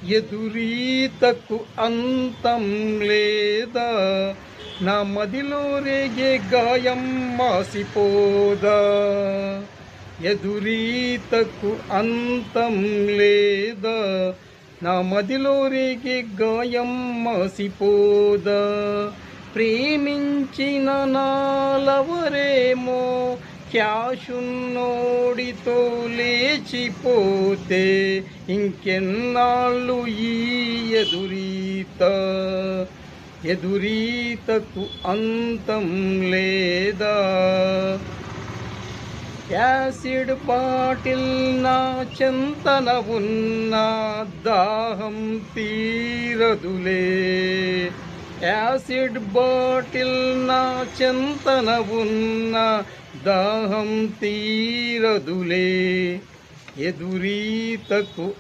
ఎదురీతకు అంతం లేదా, నా మదిలో రేగే గాయం మాసిపోదా. ఎదురీతకు అంతం లేదా, నా మదిలో రేగే గాయం మాసిపోదా. ప్రేమించిన నాలవరేమో క్యాషున్నోడితో లేచిపోతే, ఇంకెన్నాళ్ళు ఈ ఎదురీత. ఎదురీతకు అంతం లేదా. యాసిడ్ బాటిల్ నా చెంతన ఉన్న దాహం తీరదులే. యాసిడ్ బాటిల్ నా చెంతన ఉన్న దాహం తీరదులే. ఎదురీతకు